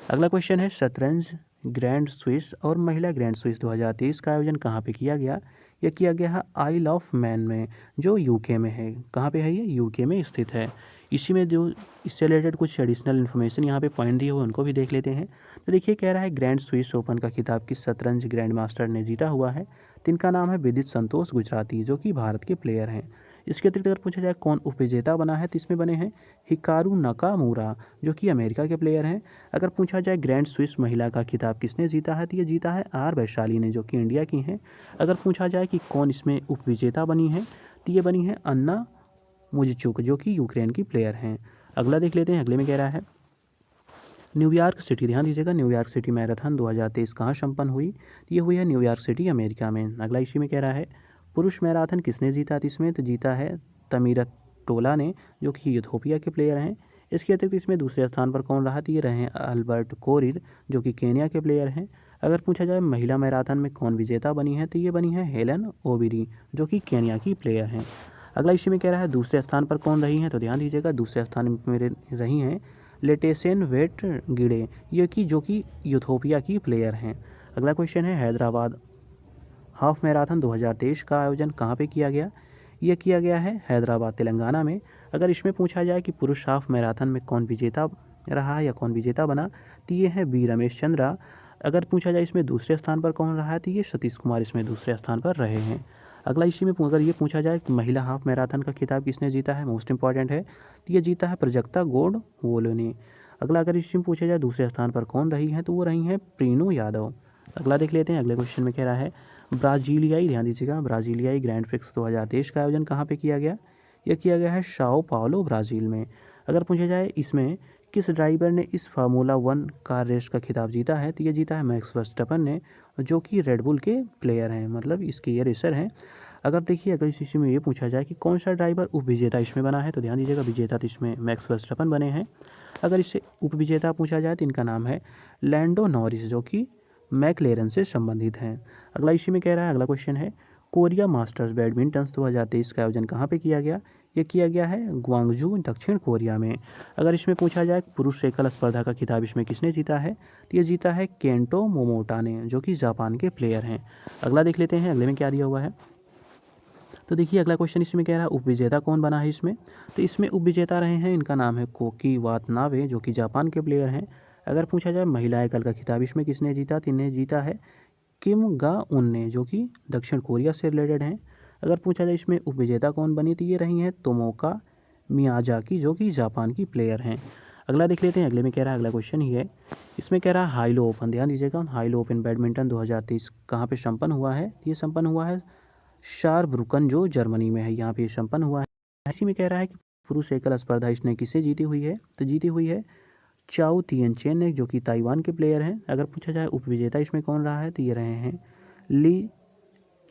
अगला क्वेश्चन है शतरंज ग्रैंड स्विस और महिला ग्रैंड स्विस 2023 का आयोजन कहाँ पे किया गया, यह किया गया है आइल ऑफ मैन में, जो यूके में है। कहाँ पे है ये, यूके में स्थित है। इसी में जो इससे रिलेटेड कुछ एडिशनल इन्फॉर्मेशन यहाँ पे पॉइंट दिए हुए उनको भी देख लेते हैं। तो देखिए कह रहा है ग्रैंड स्विस ओपन का खिताब किस शतरंज ग्रैंड मास्टर ने जीता हुआ है, तो इनका नाम है विदित संतोष गुजराती, जो कि भारत के प्लेयर हैं। इसके अतिरिक्त अगर पूछा जाए कौन उपविजेता बना है, तो इसमें बने हैं हिकारू नाकामुरा, जो कि अमेरिका के प्लेयर हैं। अगर पूछा जाए ग्रैंड स्विस महिला का खिताब किसने जीता है, तो ये जीता है आर वैशाली ने, जो कि इंडिया की हैं। अगर पूछा जाए कि कौन इसमें उपविजेता बनी है, तो ये बनी है अन्ना मुजचुक, जो कि यूक्रेन की प्लेयर हैं। अगला देख लेते हैं। अगले में कह रहा है न्यूयॉर्क सिटी, ध्यान दीजिएगा, न्यूयॉर्क सिटी मैराथन 2023 कहाँ संपन्न हुई, ये हुई है न्यूयॉर्क सिटी अमेरिका में। अगला इसी में कह रहा है पुरुष मैराथन किसने जीता, तो इसमें तो जीता है तमीरत टोला ने, जो कि इथियोपिया के प्लेयर हैं। इसके अतिरिक्त इसमें दूसरे स्थान पर कौन रहा, तो ये रहे अल्बर्ट कोरिर, जो कि केनिया के प्लेयर हैं। अगर पूछा जाए महिला मैराथन में कौन विजेता बनी है, तो ये बनी है हेलन ओबिरी, जो कि केन्या की प्लेयर हैं। अगला इसी में कह रहा है दूसरे स्थान पर कौन रही हैं, तो ध्यान दीजिएगा दूसरे स्थान में मेरे रही हैं लेटेसेन वेट गिडे, ये कि जो कि यूथोपिया की प्लेयर हैं। अगला क्वेश्चन है हैदराबाद हाफ मैराथन 2023 का आयोजन कहाँ पे किया गया, ये किया गया है हैदराबाद तेलंगाना में। अगर इसमें पूछा जाए कि पुरुष हाफ मैराथन में कौन विजेता रहा या कौन विजेता बना, तो ये है बी रमेश चंद्रा। अगर पूछा जाए इसमें दूसरे स्थान पर कौन रहा है, तो ये सतीश कुमार इसमें दूसरे स्थान पर रहे हैं। अगला इसी में अगर ये पूछा जाए कि महिला हाफ मैराथन का खिताब किसने जीता है, मोस्ट इंपॉर्टेंट है, तो ये जीता है प्रजक्ता गोड वोलो ने। अगला अगर इसी में पूछा जाए दूसरे स्थान पर कौन रही है, तो वो रही हैं प्रीनू यादव। अगला देख लेते हैं। अगले क्वेश्चन में कह रहा है ब्राजीलियाई, ध्यान दीजिएगा, ब्राजीलियाई ग्रैंड प्रिक्स 2023 का आयोजन कहाँ पे किया गया, यह किया गया है साओ पाउलो ब्राज़ील में। अगर पूछा जाए इसमें किस ड्राइवर ने इस फार्मूला 1 कार रेस का खिताब जीता है, तो ये जीता है मैक्स वर्स्टैपन ने, जो कि रेडबुल के प्लेयर हैं, मतलब इसके ये रेसर हैं। अगर देखिए अगर इस इसी में ये पूछा जाए कि कौन सा ड्राइवर उपविजेता इसमें बना है, तो ध्यान दीजिएगा विजेता तो इसमें मैक्स वर्स्टैपन बने हैं। अगर इससे उपविजेता पूछा जाए तो इनका नाम है लैंडो नॉरिस, जो कि मैकलेरन से संबंधित हैं। अगला इसी में कह रहा है, अगला क्वेश्चन है कोरिया मास्टर्स बैडमिंटन 2023 का आयोजन कहाँ पे किया गया, ये किया गया है ग्वांगजू दक्षिण कोरिया में। अगर इसमें पूछा जाए पुरुष एकल स्पर्धा का खिताब इसमें किसने जीता है, तो ये जीता है केंटो मोमोटा ने, जो कि जापान के प्लेयर हैं। अगला देख लेते हैं अगले में क्या दिया हुआ है। तो देखिए अगला क्वेश्चन इसमें कह रहा है उपविजेता कौन बना है इसमें, तो इसमें उपविजेता रहे हैं, इनका नाम है कोकी वातनावे, जो कि जापान के प्लेयर हैं। अगर पूछा जाए महिला एकल का खिताब इसमें किसने जीता, तो इन्हें जीता है किम गा उन ने, जो कि दक्षिण कोरिया से रिलेटेड हैं। अगर पूछा जाए इसमें उपविजेता कौन बनी, तो ये रही हैं तोमोका मियाजाकी, जो कि जापान की प्लेयर हैं। अगला देख लेते हैं। अगले में कह रहा है, अगला क्वेश्चन ही है, इसमें कह रहा है हाइलो ओपन, ध्यान दीजिएगा, हाइलो ओपन बैडमिंटन 2023 कहाँ पे संपन्न हुआ है, ये संपन्न हुआ है शारब्रुकन, जो जर्मनी में है, यहाँ पे संपन्न हुआ है। इसी में कह रहा है कि पुरुष एकल स्पर्धा इसने किससे जीती हुई है, तो जीती हुई है चाओ तियन चेन ने, जो कि ताइवान के प्लेयर हैं। अगर पूछा जाए उपविजेता इसमें कौन रहा है, तो ये रहे हैं ली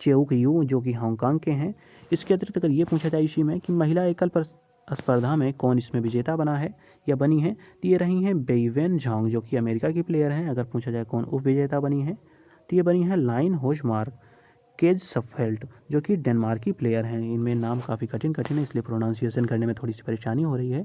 चेउक यू, जो कि हांगकांग के हैं। इसके अतिरिक्त अगर ये पूछा जाए इसी में कि महिला एकल पर स्पर्धा में कौन इसमें विजेता बना है या बनी है, तो ये रही हैं बेइवेन झांग, जो कि अमेरिका की प्लेयर हैं। अगर पूछा जाए कौन उपविजेता बनी है, तो ये बनी है लाइन होशमार्क केज सफेल्ट, जो कि डेनमार्क की प्लेयर हैं। इनमें नाम काफ़ी कठिन है, इसलिए प्रोनाउंसिएशन करने में थोड़ी सी परेशानी हो रही है।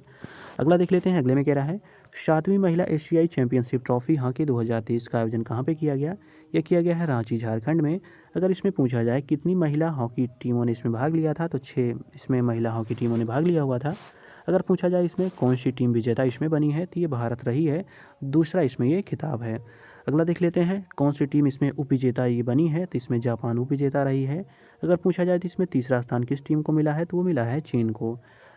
अगला देख लेते हैं। अगले में कह रहा है 7वीं महिला एशियाई चैंपियनशिप ट्रॉफी हॉकी 2023 का आयोजन कहाँ पे किया गया, यह किया गया है रांची झारखंड में। अगर इसमें पूछा जाए कितनी महिला हॉकी टीमों ने इसमें भाग लिया था, तो 6 इसमें महिला हॉकी टीमों ने भाग लिया हुआ था। अगर पूछा जाए इसमें कौन सी टीम विजेता इसमें बनी है, तो ये भारत रही है, दूसरा इसमें ये खिताब है। अगला देख लेते हैं कौन सी टीम इसमें उपविजेता ये बनी है, तो इसमें जापान उपविजेता रही है। अगर पूछा जाए तो इसमें तीसरा स्थान किस टीम को मिला है, तो वो मिला है चीन को।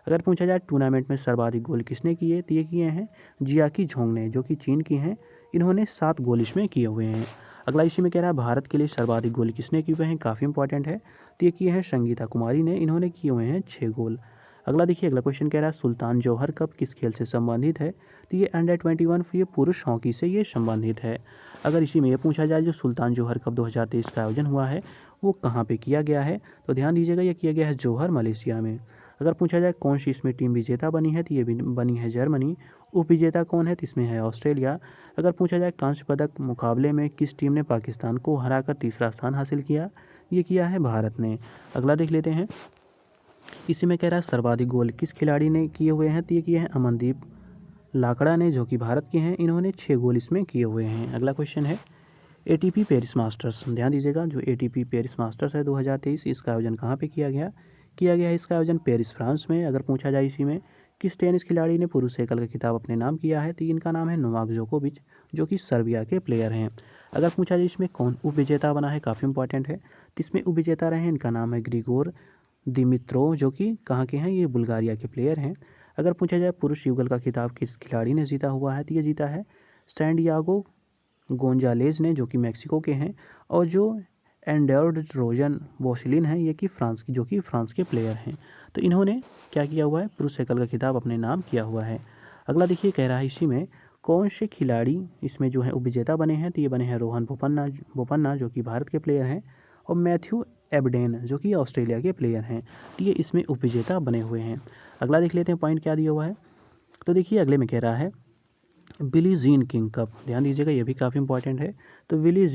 अगर पूछा जाए टूर्नामेंट में सर्वाधिक गोल किसने किए, तो ये किए हैं जियाकी झोंग ने, जो कि चीन की हैं, इन्होंने 7 गोल इसमें किए हुए हैं। अगला इसी में कह रहा है भारत के लिए सर्वाधिक गोल किसने किए हुए हैं, काफ़ी इंपॉर्टेंट है, तो ये किए हैं संगीता कुमारी ने, इन्होंने किए हुए हैं 6 गोल। अगला देखिए अगला क्वेश्चन कह रहा है सुल्तान जौहर कप किस खेल से संबंधित है, तो ये अंडर 21 ये पुरुष हॉकी से ये संबंधित है। अगर इसी में ये पूछा जाए जो सुल्तान जौहर कप 2023 का आयोजन हुआ है वो कहाँ पे किया गया है, तो ध्यान दीजिएगा ये किया गया है जौहर मलेशिया में। अगर पूछा जाए कौन सी इसमें टीम विजेता बनी है, तो ये बनी है जर्मनी। उप विजेता कौन है, तो इसमें है ऑस्ट्रेलिया। अगर पूछा जाए कांस्य पदक मुकाबले में किस टीम ने पाकिस्तान को हराकर तीसरा स्थान हासिल किया, ये किया है भारत ने। अगला देख लेते हैं। इसी में कह रहा है सर्वाधिक गोल किस खिलाड़ी ने किए हुए हैं, तो ये किए हैं अमनदीप लाकड़ा ने, जो कि भारत के हैं, इन्होंने 6 गोल इसमें किए हुए हैं। अगला क्वेश्चन है एटीपी पेरिस मास्टर्स, ध्यान दीजिएगा जो एटीपी पेरिस मास्टर्स है 2023 इसका आयोजन कहाँ पे किया गया है इसका आयोजन पेरिस फ्रांस में। अगर पूछा जाए इसी में किस टेनिस खिलाड़ी ने पुरुष एकल का खिताब अपने नाम किया है, तो इनका नाम है नोवाक जोकोविच, जो कि सर्बिया के प्लेयर हैं। अगर पूछा जाए इसमें कौन उप विजेता बना है, काफ़ी इंपॉर्टेंट है, तो इसमें उप विजेता रहे हैं, इनका नाम है ग्रिगोर दिमित्रोव, जो कि कहाँ के हैं, ये बुल्गारिया के प्लेयर हैं। अगर पूछा जाए पुरुष युगल का खिताब किस खिलाड़ी ने जीता हुआ है, तो ये जीता है सैंडियागो गोंजालेज ने, जो कि मैक्सिको के हैं, और जो एंडर्ड रोजन वोसलिन हैं, ये कि फ्रांस के प्लेयर हैं। तो इन्होंने क्या किया हुआ है, पुरुष एकल का खिताब अपने नाम किया हुआ है। अगला देखिए कह रहा है इसी में कौन से खिलाड़ी इसमें जो है उपविजेता बने हैं, तो ये बने हैं रोहन बोपन्ना, जो कि भारत के प्लेयर हैं, और मैथ्यू एबडेन, जो कि ऑस्ट्रेलिया के प्लेयर हैं, तो ये इसमें उपविजेता बने हुए हैं। अगला देख लेते हैं पॉइंट क्या दिया हुआ है। तो देखिए अगले में कह रहा है बिली जीन किंग कप, ध्यान दीजिएगा ये भी काफ़ी इंपॉर्टेंट है। तो बिली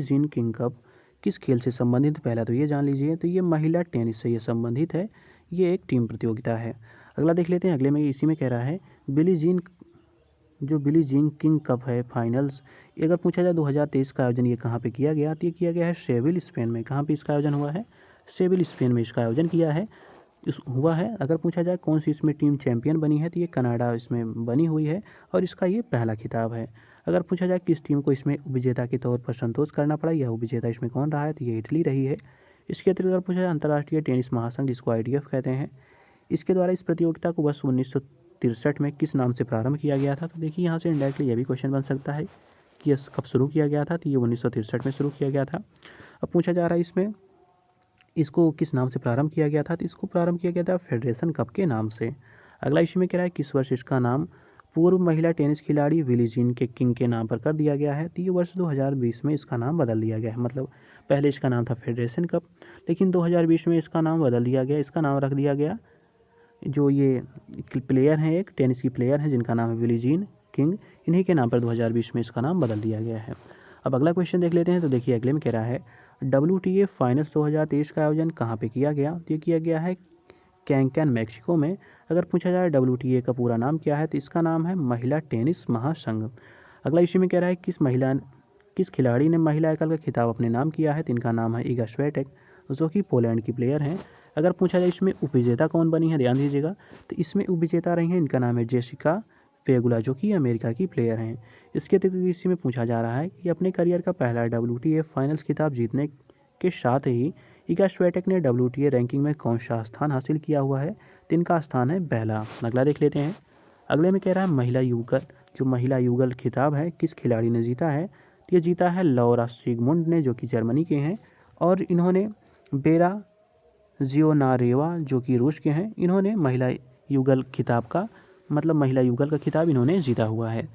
जीन किंग कप किस खेल से संबंधित, पहला तो ये जान लीजिए। तो ये महिला टेनिस से ये संबंधित है, ये एक टीम प्रतियोगिता है। अगला देख लेते हैं, अगले में इसी में कह रहा है बिली जीन किंग कप है फाइनल्स, ये अगर पूछा जाए 2023 का आयोजन ये कहाँ पे किया गया, तो ये किया गया है सेविल स्पेन में। कहाँ पे इसका आयोजन हुआ है? सेविल स्पेन में इसका आयोजन किया है हुआ है। अगर पूछा जाए कौन सी इसमें टीम चैंपियन बनी है, तो ये कनाडा इसमें बनी हुई है और इसका ये पहला खिताब है। अगर पूछा जाए किस टीम को इसमें उपविजेता के तौर पर संतोष करना पड़ा, यह उपविजेता इसमें कौन रहा है, तो ये इटली रही है। इसके अतिरिक्त अगर पूछा जाए अंतर्राष्ट्रीय टेनिस महासंघ, जिसको ITF कहते हैं, इसके द्वारा इस प्रतियोगिता को वर्ष 1963 में किस नाम से प्रारंभ किया गया था। तो देखिए यहाँ से इंडायरेक्टली यह भी क्वेश्चन बन सकता है कि यह कब शुरू किया गया था, तो ये 1963 में शुरू किया गया था। अब पूछा जा रहा है इसमें इसको किस नाम से प्रारंभ किया गया था, तो इसको प्रारंभ किया गया था फेडरेशन कप के नाम से। अगला इसी में कह रहा है किस वर्ष इसका नाम पूर्व महिला टेनिस खिलाड़ी बिली जीन किंग के नाम पर कर दिया गया है, तो ये वर्ष 2020 में इसका नाम बदल दिया गया है। मतलब पहले इसका नाम था फेडरेशन कप, लेकिन 2020 में इसका नाम बदल दिया गया, इसका नाम रख दिया गया, जो ये प्लेयर हैं, एक टेनिस की प्लेयर हैं जिनका नाम है बिली जीन किंग, इन्हीं के नाम पर 2020 में इसका नाम बदल दिया गया है। अब अगला क्वेश्चन देख लेते हैं। तो देखिए अगले में कह रहा है WTA फाइनल्स 2023 का आयोजन कहाँ पे किया गया, तो ये किया गया है कैंकन मैक्सिको में। अगर पूछा जाए WTA का पूरा नाम क्या है, तो इसका नाम है महिला टेनिस महासंघ। अगला इसी में कह रहा है किस खिलाड़ी ने महिला एकल का खिताब अपने नाम किया है, तो इनका नाम है इगा स्विएटेक, जो कि पोलैंड की प्लेयर हैं। अगर पूछा जाए इसमें उपविजेता कौन बनी है, ध्यान दीजिएगा, तो इसमें उपविजेता रही हैं, इनका नाम है जेसिका पेगुला, जो कि अमेरिका की प्लेयर हैं। इसके अतिरिक्त इसी में पूछा जा रहा है कि अपने करियर का पहला WTA फाइनल्स खिताब जीतने के साथ ही इगा स्विएटेक ने WTA रैंकिंग में कौन सा स्थान हासिल किया हुआ है, तो इनका स्थान है पहला। अगला देख लेते हैं। अगले में कह रहा है महिला युगल खिताब है किस खिलाड़ी ने जीता है, तो ये जीता है लौरा सिगमुंड ने, जो कि जर्मनी के हैं, और इन्होंने बेरा जियोनारेवा, जो कि रूस के हैं, इन्होंने महिला युगल का खिताब इन्होंने जीता हुआ है।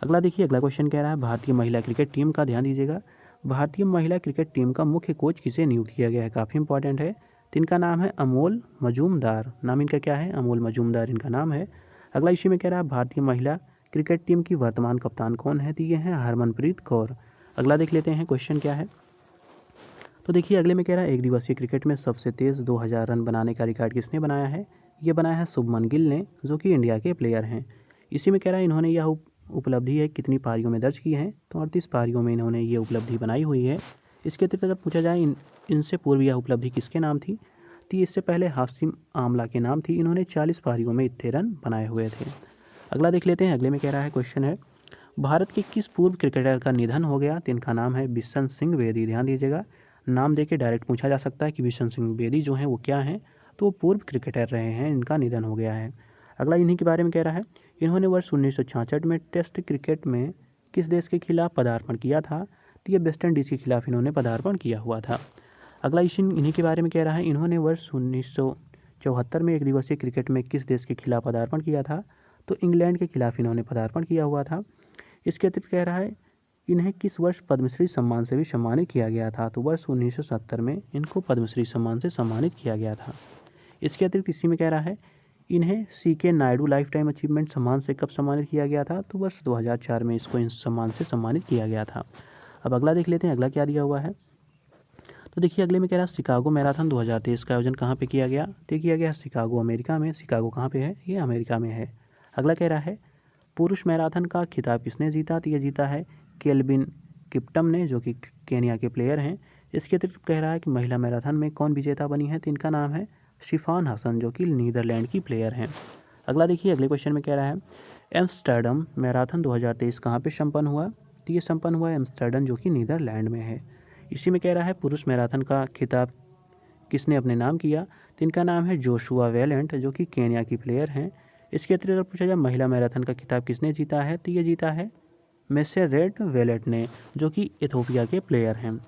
अगला देखिए, अगला क्वेश्चन कह रहा है भारतीय महिला क्रिकेट टीम का, ध्यान दीजिएगा, भारतीय महिला क्रिकेट टीम का मुख्य कोच किसे नियुक्त किया गया है, काफ़ी इंपॉर्टेंट है। तो इनका नाम है अमोल मजूमदार, नाम इनका क्या है, अमोल मजूमदार इनका नाम है। अगला इसी में कह रहा है भारतीय महिला क्रिकेट टीम की वर्तमान कप्तान कौन है, तो ये है हरमनप्रीत कौर। अगला देख लेते हैं क्वेश्चन क्या है। तो देखिए अगले में कह रहा है एक दिवसीय क्रिकेट में सबसे तेज़ 2000 रन बनाने का रिकॉर्ड किसने बनाया है, ये बनाया है शुभमन गिल ने, जो कि इंडिया के प्लेयर हैं। इसी में कह रहा है इन्होंने यह उपलब्धि है कितनी पारियों में दर्ज की है, तो 38 पारियों में इन्होंने ये उपलब्धि बनाई हुई है। इसके अतिरिक्त अगर पूछा जाए इनसे पूर्व यह उपलब्धि किसके नाम थी, तो इससे पहले हाशिम आमला के नाम थी, इन्होंने 40 पारियों में इतने रन बनाए हुए थे। अगला देख लेते हैं। अगले में कह रहा है क्वेश्चन है भारत के किस पूर्व क्रिकेटर का निधन हो गया, तो इनका नाम है बिशन सिंह बेदी। ध्यान दीजिएगा, नाम देके डायरेक्ट पूछा जा सकता है कि बिशन सिंह बेदी जो हैं वो क्या हैं, तो वो पूर्व क्रिकेटर रहे हैं, इनका निधन हो गया है। अगला इन्हीं के बारे में कह रहा है इन्होंने वर्ष 1966 में टेस्ट क्रिकेट में किस देश के खिलाफ पदार्पण किया था, तो ये वेस्ट इंडीज़ के खिलाफ इन्होंने पदार्पण किया हुआ था। अगला इन्हीं के बारे में कह रहा है इन्होंने वर्ष 1974 में एक दिवसीय क्रिकेट में किस देश के खिलाफ पदार्पण किया था, तो इंग्लैंड के खिलाफ इन्होंने पदार्पण किया हुआ था। इसके अतिरिक्त कह रहा है इन्हें किस वर्ष पद्मश्री सम्मान से भी सम्मानित किया गया था, तो वर्ष 1970 में इनको पद्मश्री सम्मान से सम्मानित किया गया था। इसके अतिरिक्त इसी में कह रहा है इन्हें CK Naidu life time achievement सम्मान से कब सम्मानित किया गया था, तो वर्ष 2004 में इसको इस सम्मान से सम्मानित किया गया था। अब अगला देख लेते हैं, अगला क्या दिया हुआ है। तो देखिए अगले में कह रहा है शिकागो मैराथन 2023 का आयोजन कहाँ पे किया गया, तो किया गया शिकागो अमेरिका में। शिकागो कहाँ पे है, ये अमेरिका में है। अगला कह रहा है पुरुष मैराथन का खिताब किसने जीता, तो ये जीता है केल्विन किप्टम ने, जो कि केनिया के प्लेयर हैं। इसके अतिरिक्त कह रहा है कि महिला मैराथन में कौन विजेता बनी है, तो इनका नाम है शिफान हसन, जो कि नीदरलैंड की प्लेयर हैं। अगला देखिए, अगले क्वेश्चन में कह रहा है एम्स्टर्डम मैराथन 2023 कहाँ पे संपन्न हुआ, तो ये संपन्न हुआ एम्स्टर्डम, जो कि नीदरलैंड में है। इसी में कह रहा है पुरुष मैराथन का खिताब किसने अपने नाम किया, तो इनका नाम है जोशुआ वेलेंट, जो कि केनिया की प्लेयर हैं। इसके अतिरिक्त अगर पूछा जाए महिला मैराथन का खिताब किसने जीता है, तो ये जीता है मेसेरेट वेलेट ने, जो कि इथोपिया के प्लेयर हैं।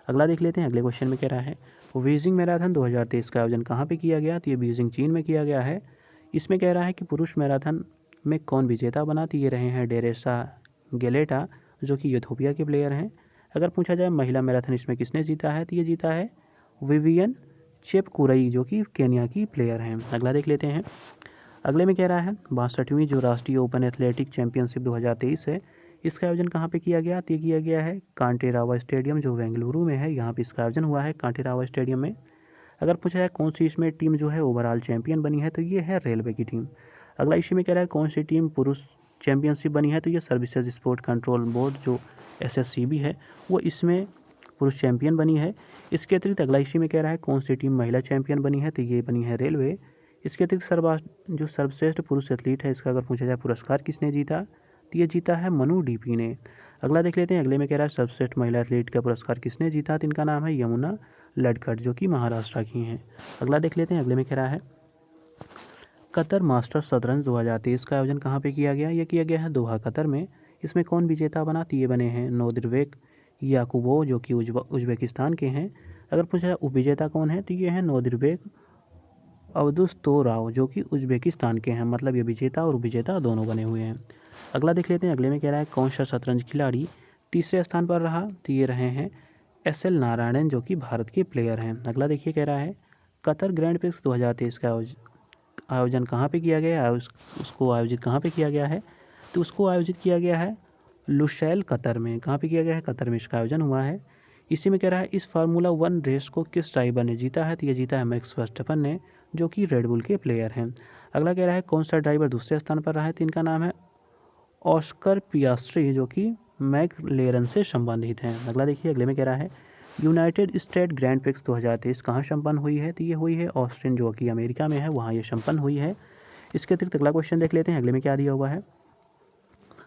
अगला देख लेते हैं, अगले क्वेश्चन में कह रहा है बीजिंग मैराथन 2023 का आयोजन कहाँ पे किया गया, तो ये बीजिंग चीन में किया गया है। इसमें कह रहा है कि पुरुष मैराथन में कौन विजेता बना, तो ये रहे हैं डेरेसा गेलेटा, जो कि इथोपिया के प्लेयर हैं। अगर पूछा जाए महिला मैराथन इसमें किसने जीता है, तो ये जीता है विवियन चेपकुरई, जो कि केनिया की प्लेयर हैं। अगला देख लेते हैं। अगले में कह रहा है 62वीं जो राष्ट्रीय ओपन एथलेटिक चैंपियनशिप 2023 है, इसका आयोजन कहाँ पे किया गया? तो ये किया गया है कांटेरावा स्टेडियम जो बेंगलुरु में है, यहाँ पे इसका आयोजन हुआ है कांटेरावा स्टेडियम में। अगर पूछा जाए कौन सी इसमें टीम जो है ओवरऑल चैंपियन बनी है, तो ये है रेलवे की टीम। अगला इसी में कह रहा है कौन सी टीम पुरुष चैंपियनशिप बनी है, तो ये सर्विसेज स्पोर्ट कंट्रोल बोर्ड जो SSCB है वो इसमें पुरुष चैंपियन बनी है। इसके अतिरिक्त अगला इसी में कह रहा है कौन सी टीम महिला चैंपियन बनी है, तो ये बनी है रेलवे। इसके अतिरिक्त जो सर्वश्रेष्ठ पुरुष एथलीट है, इसका अगर पूछा जाए पुरस्कार किसने जीता, तो ये जीता है मनु DP ने। अगला देख लेते हैं, अगले में कह रहा है सर्वश्रेष्ठ महिला एथलीट का पुरस्कार किसने जीता, तो इनका नाम है यमुना लडकट जो कि महाराष्ट्र की हैं। अगला देख लेते हैं, अगले में कह रहा है कतर मास्टर्स शतरंज 2023 का आयोजन कहाँ पे किया गया? ये किया गया है दोहा कतर में। इसमें कौन विजेता बना, तो ये बने हैं नोदिरबेक याकुबोव जो कि उज्बेकिस्तान के हैं। अगर पूछा जाए उपविजेता कौन है, तो ये हैं नोदिरबेक अब्दुस्तोराव जो कि उज्बेकिस्तान के हैं, मतलब ये विजेता और उपविजेता दोनों बने हुए हैं। अगला देख लेते हैं, अगले में कह रहा है कौन सा शतरंज खिलाड़ी तीसरे स्थान पर रहा, तो ये रहे हैं SL नारायणन जो कि भारत के प्लेयर हैं। अगला देखिए कह रहा है कतर ग्रैंड प्रिक्स 2023 का आयोजन कहाँ पे किया गया है, उसको आयोजित कहाँ पे किया गया है, तो उसको आयोजित किया गया है लुशैल कतर में। कहाँ पे किया गया है? कतर में इसका आयोजन हुआ है। इसी में कह रहा है इस फार्मूला 1 रेस को किस ड्राइवर ने जीता है, तो ये जीता है मैक्स वर्स्टैपन ने जो कि रेडबुल के प्लेयर हैं। अगला कह रहा है कौन सा ड्राइवर दूसरे स्थान पर रहा है, तो इनका नाम है ऑस्कर पियास्ट्री जो कि मैकलेरन से संबंधित हैं। अगला देखिए, अगले में कह रहा है यूनाइटेड स्टेट ग्रैंड प्रिक्स 2023 कहाँ संपन्न हुई है, तो ये हुई है ऑस्टिन जो कि अमेरिका में है, वहाँ ये संपन्न हुई है। इसके अतिरिक्त अगला क्वेश्चन देख लेते हैं, अगले में क्या दिया हुआ है।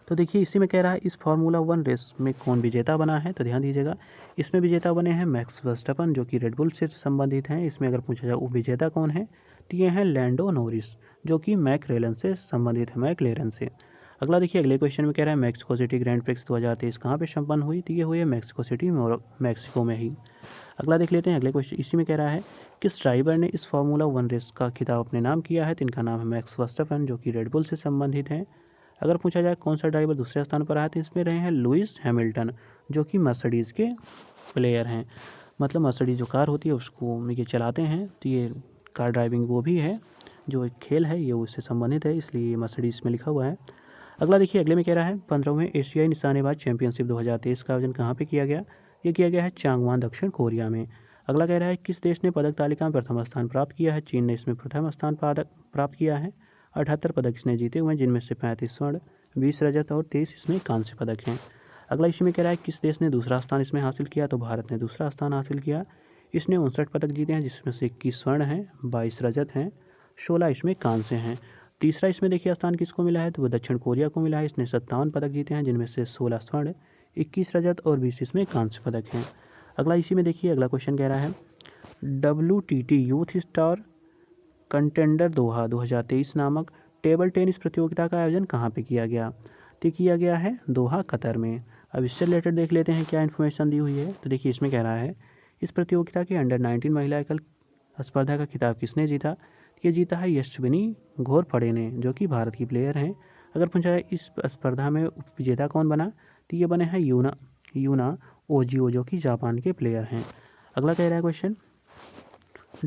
तो देखिए इसी में कह रहा है इस फार्मूला 1 रेस में कौन विजेता बना है, तो ध्यान दीजिएगा इसमें विजेता बने हैं मैक्स वर्स्टैपन जो कि रेडबुल से संबंधित हैं। इसमें अगर पूछा जाए उपविजेता कौन है, तो ये हैं लैंडो नॉरिस जो कि मैकलेरन से संबंधित है, मैकलेरन से। अगला देखिए, अगले क्वेश्चन में कह रहा है मैक्सिको सिटी ग्रैंड प्रिक्स 2023 कहाँ पे संपन्न हुई, तो ये हुई है मैक्सिको सिटी मैक्सिको में ही। अगला देख लेते हैं, अगले क्वेश्चन इसी में कह रहा है किस ड्राइवर ने इस फार्मूला 1 रेस का खिताब अपने नाम किया है, तो इनका नाम है मैक्स वर्स्टैपन जो कि रेडबुल से संबंधित हैं। अगर पूछा जाए कौन सा ड्राइवर दूसरे स्थान पर आया, तो इसमें रहे हैं लुइस हैमिल्टन जो कि मर्सिडीज़ के प्लेयर हैं, मतलब मर्सिडीज़ जो कार होती है उसको ये चलाते हैं, तो ये कार ड्राइविंग वो भी है जो एक खेल है, ये उससे संबंधित है, इसलिए मर्सिडीज़ में लिखा हुआ है। अगला देखिए, अगले में कह रहा है 15वें एशियाई निशानेबाज चैंपियनशिप 2023 का आयोजन कहाँ पे किया गया, ये किया गया है चांगवान दक्षिण कोरिया में। अगला कह रहा है किस देश ने पदक तालिका में प्रथम स्थान प्राप्त किया है, चीन ने इसमें प्रथम स्थान प्राप्त किया है। 78 पदक इसने जीते हुए हैं, जिनमें से 35 स्वर्ण, 20 रजत और 23 इसमें कांस्य पदक हैं। अगला इसी में कह रहा है किस देश ने दूसरा स्थान इसमें हासिल किया, तो भारत ने दूसरा स्थान हासिल किया। इसने 59 पदक जीते हैं, जिसमें से 21 स्वर्ण हैं, 22 रजत हैं, 16 इसमें कांस्य हैं। तीसरा इसमें देखिए स्थान किसको मिला है, तो वो दक्षिण कोरिया को मिला है। इसने 57 पदक जीते हैं, जिनमें से 16 स्वर्ण, 21 रजत और 20 इसमें कांस्य पदक हैं। अगला इसी में देखिए, अगला क्वेश्चन कह रहा है WTT यूथ स्टार कंटेंडर दोहा 2023 नामक टेबल टेनिस प्रतियोगिता का आयोजन कहाँ पे किया गया, तो किया गया है दोहा कतर में। अब इससे रिलेटेड देख लेते हैं क्या इन्फॉर्मेशन दी हुई है। तो देखिए इसमें कह रहा है इस प्रतियोगिता के अंडर 19 महिला एकल स्पर्धा का खिताब किसने जीता, ये जीता है यशस्विनी घोरपड़े ने जो कि भारत की प्लेयर हैं। अगर पूछा जाए इस स्पर्धा में उपविजेता कौन बना, तो ये बने हैं यूना ओजियो जो कि जापान के प्लेयर हैं। अगला कह रहा है क्वेश्चन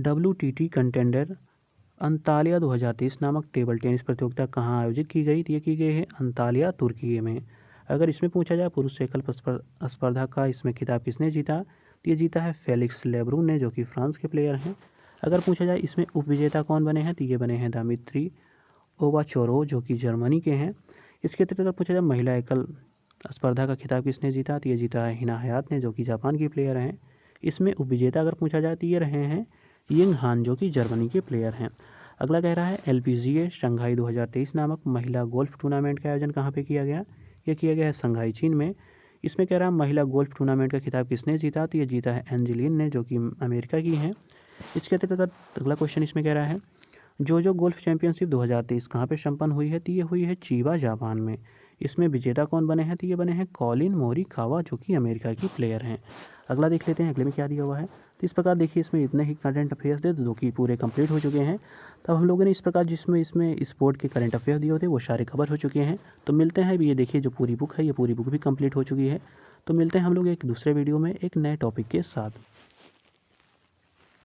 WTT कंटेंडर अंतालिया 2023 नामक टेबल टेनिस प्रतियोगिता कहाँ आयोजित की गई, तो ये की गई है अंतालिया तुर्की में। अगर इसमें पूछा जाए पुरुष एकल स्पर्धा का इसमें खिताब किसने जीता, तो ये जीता है फेलिक्स लेब्रून ने जो कि फ्रांस के प्लेयर हैं। अगर पूछा जाए इसमें उपविजेता कौन बने हैं, तो ये बने हैं दिमित्री ओवाचोरो जो कि जर्मनी के हैं। इसके अतिरिक्त अगर पूछा जाए महिला एकल स्पर्धा का खिताब किसने जीता, तो ये जीता है हिना हयात ने जो कि जापान की प्लेयर हैं। इसमें उपविजेता अगर पूछा जाए तो ये रहे हैं यिंग हान जो कि जर्मनी के प्लेयर हैं। अगला कह रहा है LPGA शंघाई 2023 नामक महिला गोल्फ टूर्नामेंट का आयोजन कहाँ पे किया गया, ये किया गया है शंघाई चीन में। इसमें कह रहा है महिला गोल्फ टूर्नामेंट का खिताब किसने जीता, तो ये जीता है एंजेलिन ने जो कि अमेरिका की हैं। इसके अतिरिक्त अगला क्वेश्चन इसमें कह रहा है जो गोल्फ चैंपियनशिप 2023 कहाँ पे संपन्न हुई है, तो ये हुई है चीबा जापान में। इसमें विजेता कौन बने हैं, तो ये बने हैं कॉलिन मोरिकावा जो कि अमेरिका की प्लेयर हैं। अगला देख लेते हैं अगले में क्या दिया हुआ है। तो इस प्रकार देखिए इसमें इतने ही करंट अफेयर्स थे जो कि पूरे कंप्लीट हो चुके हैं। तब हम लोगों ने इस प्रकार जिसमें इसमें स्पोर्ट के करंट अफेयर्स दिए होते वो सारे कवर हो चुके हैं। तो मिलते हैं, ये देखिए जो पूरी बुक है ये पूरी बुक भी कंप्लीट हो चुकी है। तो मिलते हैं हम लोग एक दूसरे वीडियो में एक नए टॉपिक के साथ।